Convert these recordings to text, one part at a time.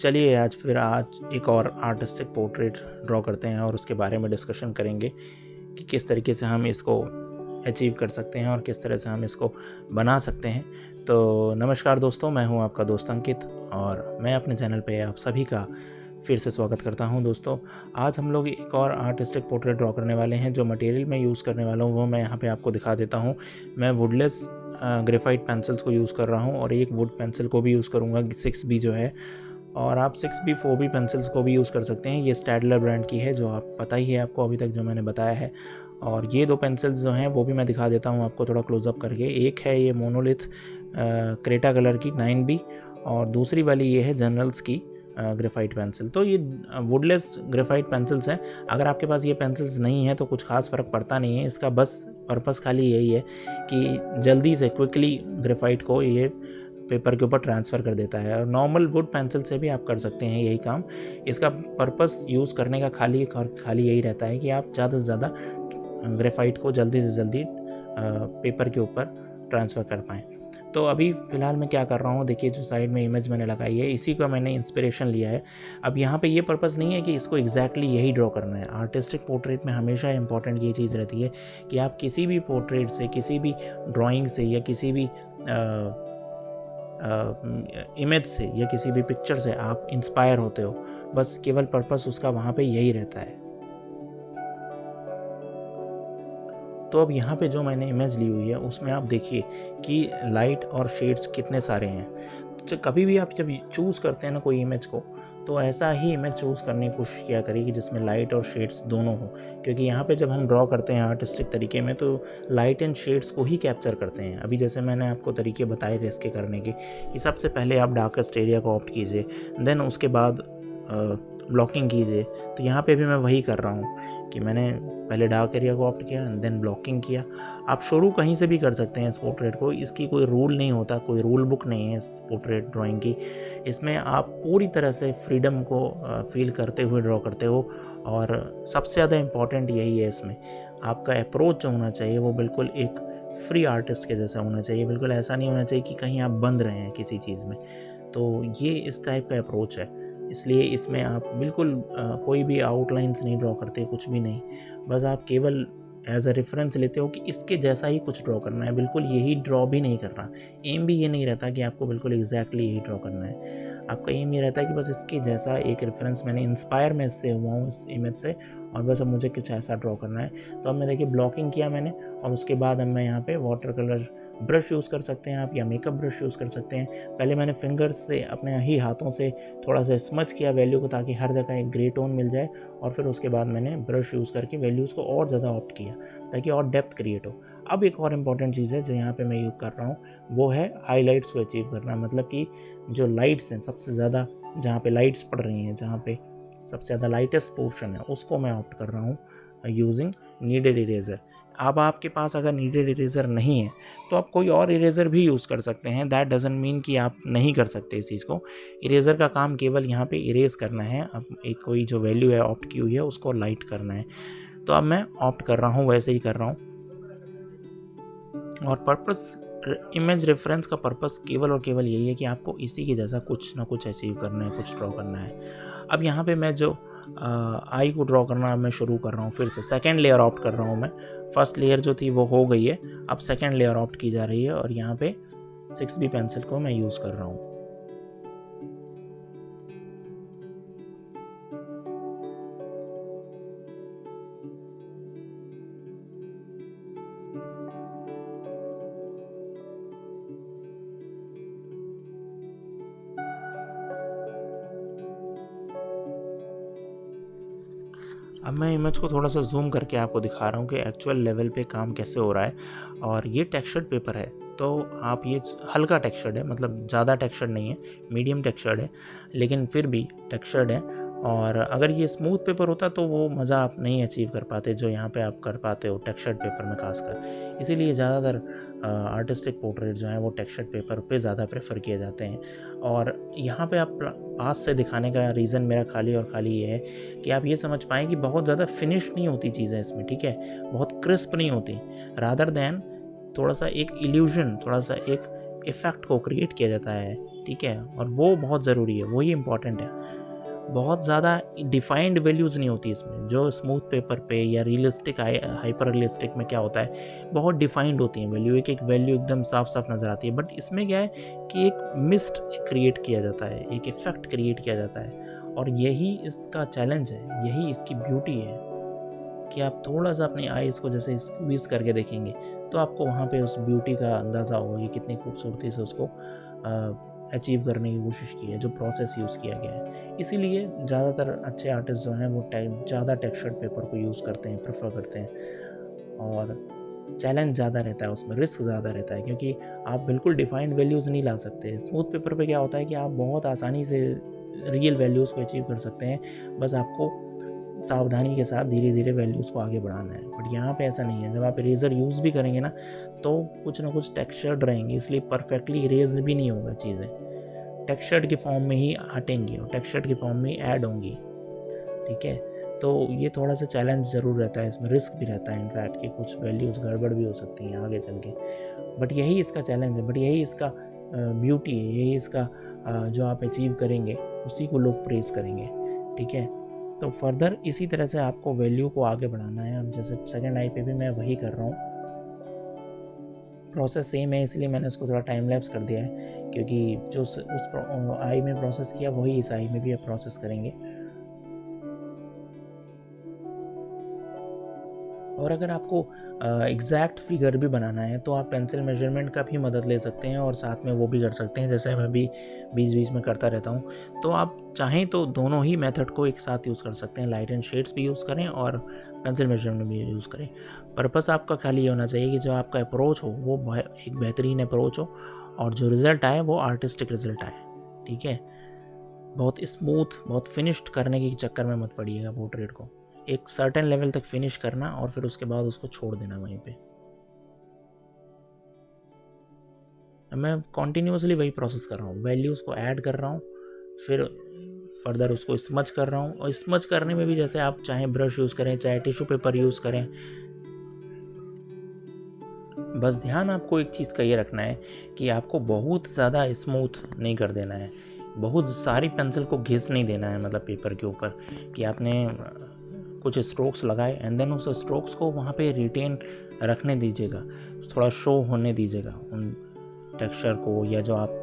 चलिए आज एक और आर्टिस्टिक पोर्ट्रेट ड्रॉ करते हैं और उसके बारे में डिस्कशन करेंगे कि किस तरीके से हम इसको अचीव कर सकते हैं और किस तरह से हम इसको बना सकते हैं। तो नमस्कार दोस्तों, मैं हूं आपका दोस्त अंकित और मैं अपने चैनल पे आप सभी का फिर से स्वागत करता हूं। दोस्तों, आज हम लोग एक और आर्टिस्टिक पोर्ट्रेट ड्रॉ करने वाले हैं। जो मटेरियल मैं यूज़ करने वाला हूं वो मैं यहाँ पे आपको दिखा देता हूँ। मैं वुडलेस ग्रेफाइट पेंसिल्स को यूज़ कर रहा हूँ और एक वुड पेंसिल को भी यूज़ करूँगा 6B जो है, और आप 6B 4B पेंसिल्स को भी यूज़ कर सकते हैं। ये स्टैडलर ब्रांड की है, जो आप पता ही है आपको अभी तक जो मैंने बताया है। और ये दो पेंसिल्स जो हैं वो भी मैं दिखा देता हूँ आपको थोड़ा क्लोजअप करके। एक है ये मोनोलिथ क्रेटा कलर की 9B और दूसरी वाली ये है जनरल्स की ग्रेफाइट पेंसिल। तो ये वुडलेस ग्रेफाइट पेंसिल्स हैं। अगर आपके पास ये पेंसिल्स नहीं है तो कुछ खास फ़र्क पड़ता नहीं है। इसका बस पर्पस खाली यही है कि जल्दी से क्विकली ग्रेफाइट को ये पेपर के ऊपर ट्रांसफ़र कर देता है। और नॉर्मल वुड पेंसिल से भी आप कर सकते हैं यही काम। इसका पर्पस यूज़ करने का खाली यही रहता है कि आप ज़्यादा से ज़्यादा ग्रेफाइट को जल्दी से जल्दी पेपर के ऊपर ट्रांसफ़र कर पाएँ। तो अभी फ़िलहाल मैं क्या कर रहा हूँ, देखिए जो साइड में इमेज मैंने लगाई है इसी का मैंने इंस्पिरेशन लिया है। अब यहाँ पे ये पर्पस नहीं है कि इसको एग्जैक्टली यही ड्रॉ करना है। आर्टिस्टिक पोर्ट्रेट में हमेशा इंपॉर्टेंट ये चीज़ रहती है कि आप किसी भी पोर्ट्रेट से, किसी भी ड्राइंग से या किसी भी इमेज से या किसी भी पिक्चर से आप इंस्पायर होते हो। बस केवल पर्पस उसका वहाँ पे यही रहता है। तो अब यहाँ पे जो मैंने इमेज ली हुई है उसमें आप देखिए कि लाइट और शेड्स कितने सारे हैं। तो कभी भी आप जब चूज़ करते हैं ना कोई इमेज को, तो ऐसा ही इमेज चूज़ करने की कोशिश किया करिए कि जिसमें लाइट और शेड्स दोनों हो। क्योंकि यहाँ पे जब हम ड्रॉ करते हैं आर्टिस्टिक तरीके में तो लाइट एंड शेड्स को ही कैप्चर करते हैं। अभी जैसे मैंने आपको तरीके बताए थे इसके करने के, कि सबसे पहले आप डार्केस्ट एरिया को ऑप्ट कीजिए, देन उसके बाद ब्लॉकिंग कीजिए। तो यहाँ पे भी मैं वही कर रहा हूँ कि मैंने पहले डार्क एरिया को ऑप्ट किया, देन ब्लॉकिंग किया। आप शुरू कहीं से भी कर सकते हैं इस पोर्ट्रेट को, इसकी कोई रूल नहीं होता, कोई रूल बुक नहीं है इस पोर्ट्रेट ड्राइंग की। इसमें आप पूरी तरह से फ्रीडम को फील करते हुए ड्रॉ करते हो। और सबसे ज़्यादा इम्पॉर्टेंट यही है, इसमें आपका अप्रोच जो होना चाहिए वो बिल्कुल एक फ्री आर्टिस्ट के जैसा होना चाहिए। बिल्कुल ऐसा नहीं होना चाहिए कि कहीं आप बंद रहे हैं किसी चीज़ में। तो ये इस टाइप का अप्रोच है, इसलिए इसमें आप बिल्कुल कोई भी आउटलाइंस नहीं ड्रॉ करते, कुछ भी नहीं। बस आप केवल एज अ रेफरेंस लेते हो कि इसके जैसा ही कुछ ड्रॉ करना है, बिल्कुल यही ड्रॉ भी नहीं करना। एम भी ये नहीं रहता कि आपको बिल्कुल एग्जैक्टली यही ड्रॉ करना है। आपका एम ये रहता है कि बस इसके जैसा एक रेफरेंस, मैंने इंस्पायर मैं इससे हुआ हूँ इस इमेज से, और बस अब मुझे कुछ ऐसा ड्रॉ करना है। तो अब मैं देखिए ब्लॉकिंग किया मैंने, और उसके बाद अब मैं यहाँ पे वाटर कलर ब्रश यूज़ कर सकते हैं आप, या मेकअप ब्रश यूज़ कर सकते हैं। पहले मैंने फिंगर्स से, अपने ही हाथों से थोड़ा सा स्मच किया वैल्यू को, ताकि हर जगह एक ग्रे टोन मिल जाए। और फिर उसके बाद मैंने ब्रश यूज़ करके वैल्यूज़ को और ज़्यादा ऑप्ट किया ताकि और डेप्थ क्रिएट हो। अब एक और इम्पॉर्टेंट चीज़ है जो यहाँ पे मैं यूज़ कर रहा हूँ, वो है हाईलाइट्स को अचीव करना। मतलब कि जो लाइट्स हैं सबसे ज़्यादा, जहाँ पे लाइट्स पड़ रही हैं, जहाँ पे सबसे ज़्यादा लाइटेस्ट पोर्शन है, उसको मैं ऑप्ट कर रहा हूँ यूजिंग नीडेड इरेज़र। अब आपके पास अगर नीडेड इरेज़र नहीं है तो आप कोई और इरेज़र भी यूज़ कर सकते हैं। दैट डजंट मीन कि आप नहीं कर सकते इस चीज़ को। इरेज़र का काम केवल यहाँ पे इरेज़ करना है। अब एक कोई जो वैल्यू है ऑप्ट की हुई है उसको लाइट करना है। तो अब मैं ऑप्ट कर रहा हूँ, वैसे ही कर रहा हूँ। और पर्पस, इमेज रेफरेंस का पर्पस केवल और केवल यही है कि आपको इसी के जैसा कुछ ना कुछ अचीव करना है, कुछ ड्रॉ करना है। अब यहाँ पे मैं जो आई को ड्रॉ करना मैं शुरू कर रहा हूँ, फिर से सेकेंड लेयर ऑप्ट कर रहा हूँ मैं। फर्स्ट लेयर जो थी वो हो गई है, अब सेकेंड लेयर ऑप्ट की जा रही है, और यहाँ पे 6B पेंसिल को मैं यूज़ कर रहा हूँ। अब मैं इमेज को थोड़ा सा जूम करके आपको दिखा रहा हूँ कि एक्चुअल लेवल पे काम कैसे हो रहा है। और ये टेक्सचर्ड पेपर है, तो आप ये हल्का टेक्सचर्ड है, मतलब ज़्यादा टेक्सचर्ड नहीं है, मीडियम टेक्सचर्ड है, लेकिन फिर भी टेक्सचर्ड है। और अगर ये स्मूथ पेपर होता तो वो मज़ा आप नहीं अचीव कर पाते जो यहाँ पे आप कर पाते हो टेक्सचर्ड पेपर में खासकर। इसीलिए ज़्यादातर आर्टिस्टिक पोर्ट्रेट जो है वो टेक्सचर्ड पेपर पे ज़्यादा प्रेफर किए जाते हैं। और यहाँ पे आप पास से दिखाने का रीज़न मेरा खाली और खाली ये है कि आप ये समझ पाएँ कि बहुत ज़्यादा फिनिश नहीं होती चीज़ें इसमें, ठीक है, बहुत क्रिस्प नहीं होती। रादर दैन थोड़ा सा एक इल्यूजन, थोड़ा सा एक इफ़ेक्ट को क्रिएट किया जाता है ठीक है, और वो बहुत ज़रूरी है, वही इम्पॉर्टेंट है। बहुत ज़्यादा डिफाइंड वैल्यूज़ नहीं होती इसमें, जो स्मूथ पेपर पे या रियलिस्टिक हाइपर रियलिस्टिक में क्या होता है, बहुत डिफाइंड होती हैं वैल्यू, एक एक वैल्यू एकदम साफ साफ नज़र आती है। बट इसमें क्या है कि एक मिस्ट क्रिएट किया जाता है, एक इफेक्ट क्रिएट किया जाता है, और यही इसका चैलेंज है, यही इसकी ब्यूटी है कि आप थोड़ा सा अपनी आईज़ को जैसे स्क्वीज़ करके देखेंगे तो आपको वहाँ पे उस ब्यूटी का अंदाज़ा होगा कि कितनी खूबसूरती से उसको अचीव करने की कोशिश की है, जो प्रोसेस यूज़ किया गया है। इसीलिए ज़्यादातर अच्छे आर्टिस्ट जो हैं वो ज़्यादा टेक्सचर्ड पेपर को यूज़ करते हैं, प्रेफर करते हैं, और चैलेंज ज़्यादा रहता है उसमें, रिस्क ज़्यादा रहता है, क्योंकि आप बिल्कुल डिफाइंड वैल्यूज़ नहीं ला सकते। स्मूथ पेपर पे क्या होता है कि आप बहुत आसानी से रियल वैल्यूज़ को अचीव कर सकते हैं, बस आपको सावधानी के साथ धीरे धीरे वैल्यूज़ को आगे बढ़ाना है। बट यहाँ पे ऐसा नहीं है, जब आप इरेज़र यूज़ भी करेंगे ना तो कुछ ना कुछ टेक्सचर्ड रहेंगे, इसलिए परफेक्टली इरेज भी नहीं होगा, चीज़ें टेक्सचर्ड के फॉर्म में ही हटेंगी और टेक्सचर्ड के फॉर्म में ऐड होंगी। ठीक है, तो ये थोड़ा सा चैलेंज ज़रूर रहता है, इसमें रिस्क भी रहता है इनफैक्ट कि कुछ वैल्यूज़ गड़बड़ भी हो सकती हैं आगे चल के। बट यही इसका चैलेंज है, बट यही इसका ब्यूटी है, यही इसका जो आप अचीव करेंगे उसी को लोग प्रेज़ करेंगे। ठीक है, तो फर्दर इसी तरह से आपको वैल्यू को आगे बढ़ाना है। अब जैसे सेकंड आई पे भी मैं वही कर रहा हूँ, प्रोसेस सेम है, इसलिए मैंने उसको थोड़ा टाइम लैप्स कर दिया है, क्योंकि जो उस आई में प्रोसेस किया वही इस आई में भी अब प्रोसेस करेंगे। और अगर आपको एग्जैक्ट फिगर भी बनाना है तो आप पेंसिल मेजरमेंट का भी मदद ले सकते हैं और साथ में वो भी कर सकते हैं, जैसे मैं भी बीच बीच में करता रहता हूँ। तो आप चाहें तो दोनों ही मेथड को एक साथ यूज़ कर सकते हैं, लाइट एंड शेड्स भी यूज़ करें और पेंसिल मेजरमेंट भी यूज़ करें। पर्पस आपका खाली ये होना चाहिए कि जो आपका अप्रोच हो वो एक बेहतरीन अप्रोच हो और जो रिज़ल्ट आए वो आर्टिस्टिक रिज़ल्ट आए। ठीक है, बहुत स्मूथ, बहुत फिनिश्ड करने के चक्कर में मत पड़िएगा पोर्ट्रेट को, एक सर्टेन लेवल तक फिनिश करना और फिर उसके बाद उसको छोड़ देना वहीं पे। मैं कॉन्टिन्यूसली वही प्रोसेस कर रहा हूँ, वैल्यूज़ को ऐड कर रहा हूँ, फिर फर्दर उसको स्मच कर रहा हूँ, और स्मच करने में भी जैसे आप चाहे ब्रश यूज़ करें, चाहे टिश्यू पेपर यूज़ करें, बस ध्यान आपको एक चीज़ का ये रखना है कि आपको बहुत ज़्यादा स्मूथ नहीं कर देना है, बहुत सारी पेंसिल को घिस नहीं देना है, मतलब पेपर के ऊपर कि आपने कुछ स्ट्रोक्स लगाए एंड देन उस स्ट्रोक्स को वहाँ पे रिटेन रखने दीजिएगा, थोड़ा शो होने दीजिएगा उन टेक्सचर को, या जो आप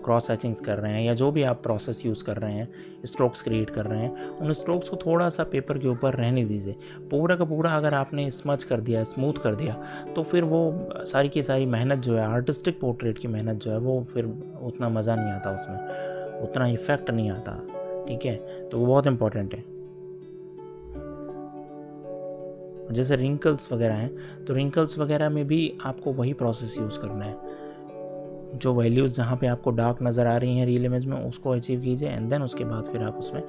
क्रॉस हैचिंग्स कर रहे हैं या जो भी आप प्रोसेस यूज़ कर रहे हैं, स्ट्रोक्स क्रिएट कर रहे हैं, उन स्ट्रोक्स को थोड़ा सा पेपर के ऊपर रहने दीजिए। पूरा का पूरा अगर आपने स्मच कर दिया, स्मूथ कर दिया, तो फिर वो सारी की सारी मेहनत जो है, आर्टिस्टिक पोर्ट्रेट की मेहनत जो है, वो फिर उतना मज़ा नहीं आता उसमें, उतना इफेक्ट नहीं आता। ठीक है, तो वो बहुत इम्पोर्टेंट है। जैसे रिंकल्स वगैरह हैं, तो रिंकल्स वगैरह में भी आपको वही प्रोसेस यूज़ करना है, जो वैल्यूज़ जहाँ पे आपको डार्क नज़र आ रही हैं रियल इमेज में उसको अचीव कीजिए एंड देन उसके बाद फिर आप उसमें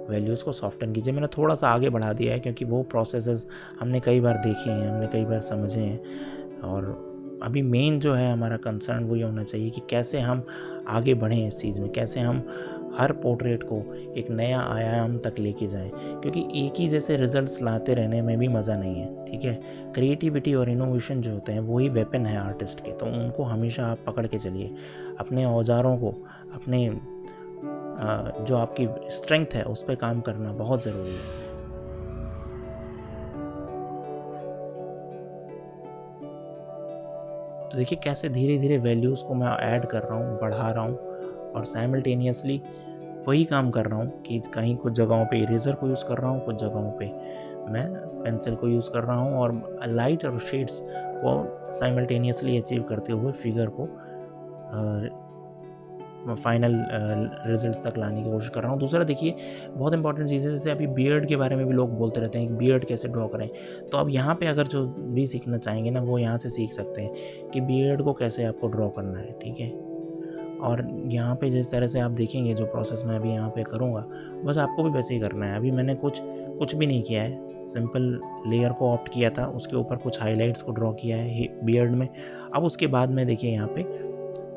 वैल्यूज़ को सॉफ्टन कीजिए। मैंने थोड़ा सा आगे बढ़ा दिया है क्योंकि वो प्रोसेसेस हमने कई बार देखे हैं, हमने कई बार समझे हैं, और अभी मेन जो है हमारा कंसर्न वो ये होना चाहिए कि कैसे हम आगे बढ़ें इस चीज़ में, कैसे हम हर पोर्ट्रेट को एक नया आयाम तक लेके जाएं, क्योंकि एक ही जैसे रिजल्ट्स लाते रहने में भी मज़ा नहीं है। ठीक है, क्रिएटिविटी और इनोवेशन जो होते हैं वही वेपन है आर्टिस्ट के, तो उनको हमेशा आप पकड़ के चलिए, अपने औजारों को, अपने जो आपकी स्ट्रेंथ है उस पर काम करना बहुत ज़रूरी है। तो देखिए कैसे धीरे धीरे वैल्यूज़ को मैं ऐड कर रहा हूँ, बढ़ा रहा हूँ, और साइमल्टेनियसली वही काम कर रहा हूँ कि कहीं कुछ जगहों पे इरेज़र को यूज़ कर रहा हूँ, कुछ जगहों पे मैं पेंसिल को यूज़ कर रहा हूँ, और लाइट और शेड्स को साइमल्टेनियसली अचीव करते हुए फिगर को फाइनल रिजल्ट्स तक लाने की कोशिश कर रहा हूँ। दूसरा देखिए बहुत इंपॉर्टेंट चीज़ है, जैसे अभी बियर्ड के बारे में भी लोग बोलते रहते हैं कि बियर्ड कैसे ड्रॉ करें, तो अब यहाँ पे अगर जो भी सीखना चाहेंगे ना वो यहाँ से सीख सकते हैं कि बियर्ड को कैसे आपको ड्रॉ करना है। ठीक है, और यहाँ पे जिस तरह से आप देखेंगे जो प्रोसेस मैं अभी यहाँ पे करूँगा, बस आपको भी वैसे ही करना है। अभी मैंने कुछ भी नहीं किया है, सिंपल लेयर को ऑप्ट किया था, उसके ऊपर कुछ हाइलाइट्स को ड्रॉ किया है बियर्ड में। अब उसके बाद में देखिए यहाँ पे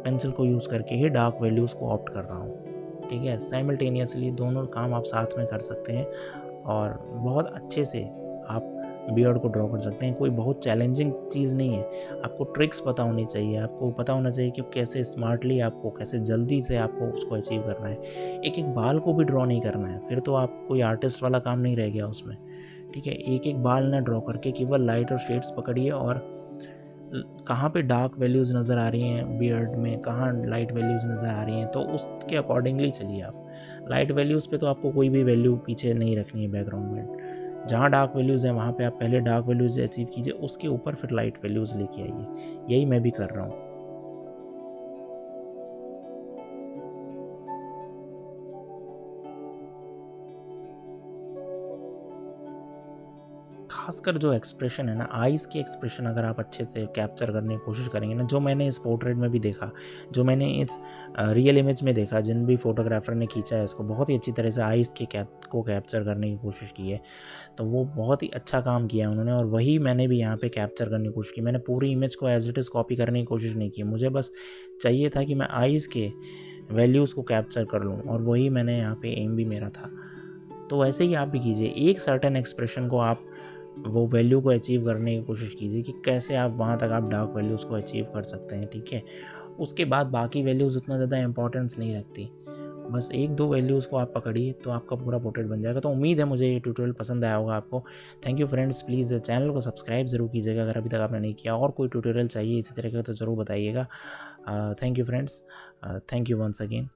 पेंसिल को यूज़ करके ही डार्क वैल्यूज़ को ऑप्ट कर रहा हूँ। ठीक है, साइमल्टेनियसली दोनों काम आप साथ में कर सकते हैं और बहुत अच्छे से आप बियर्ड को ड्रॉ कर सकते हैं। कोई बहुत चैलेंजिंग चीज़ नहीं है। आपको ट्रिक्स पता होनी चाहिए, आपको पता होना चाहिए कि कैसे स्मार्टली आपको, कैसे जल्दी से आपको उसको अचीव करना है। एक-एक बाल को भी ड्रॉ नहीं करना है, फिर तो आप कोई आर्टिस्ट वाला काम नहीं रह गया उसमें, ठीक है? एक-एक बाल ना ड्रॉ करके केवल लाइट और शेड्स पकड़िए और कहाँ पे डार्क वैल्यूज़ नज़र आ रही हैं बियर्ड में, कहाँ लाइट वैल्यूज़ नज़र आ रही हैं, तो उसके अकॉर्डिंगली चलिए आप। लाइट वैल्यूज़ पे तो आपको कोई भी वैल्यू पीछे नहीं रखनी है बैकग्राउंड में। जहाँ डार्क वैल्यूज़ हैं वहाँ पे आप पहले डार्क वैल्यूज़ अचीव कीजिए, उसके ऊपर फिर लाइट वैल्यूज़ लेके आइए। यही मैं भी कर रहा हूँ। खासकर जो एक्सप्रेशन है ना, आइज़ की एक्सप्रेशन अगर आप अच्छे से कैप्चर करने की कोशिश करेंगे ना, जो मैंने इस पोर्ट्रेट में भी देखा, जो मैंने इस रियल इमेज में देखा, जिन भी फोटोग्राफर ने खींचा है इसको, बहुत ही अच्छी तरह से आइज़ के को कैप्चर करने की कोशिश की है। तो वो बहुत ही अच्छा काम किया है उन्होंने और वही मैंने भी यहाँ पे कैप्चर करने की कोशिश की। मैंने पूरी इमेज को एज़ इट इज़ कॉपी करने की कोशिश नहीं की। मुझे बस चाहिए था कि मैं आइज़ के वैल्यूज़ को कैप्चर कर लूँ और वही मैंने यहाँ पे एम भी मेरा था। तो ऐसे ही आप भी कीजिए। एक सर्टेन एक्सप्रेशन को आप वो वैल्यू को अचीव करने की कोशिश कीजिए कि कैसे आप वहाँ तक आप डार्क वैल्यूज़ को अचीव कर सकते हैं, ठीक है? उसके बाद बाकी वैल्यूज़ उतना ज़्यादा इम्पोर्टेंस नहीं रखती। बस 1-2 वैल्यूज़ को आप पकड़िए तो आपका पूरा पोर्ट्रेट बन जाएगा। तो उम्मीद है मुझे ये ट्यूटोरियल पसंद आया होगा आपको। Thank you friends, please channel को सब्सक्राइब ज़रूर कीजिएगा अगर अभी तक आपने नहीं किया, और कोई ट्यूटोरियल चाहिए इसी तरह का तो ज़रूर बताइएगा। Thank you friends, thank you once again.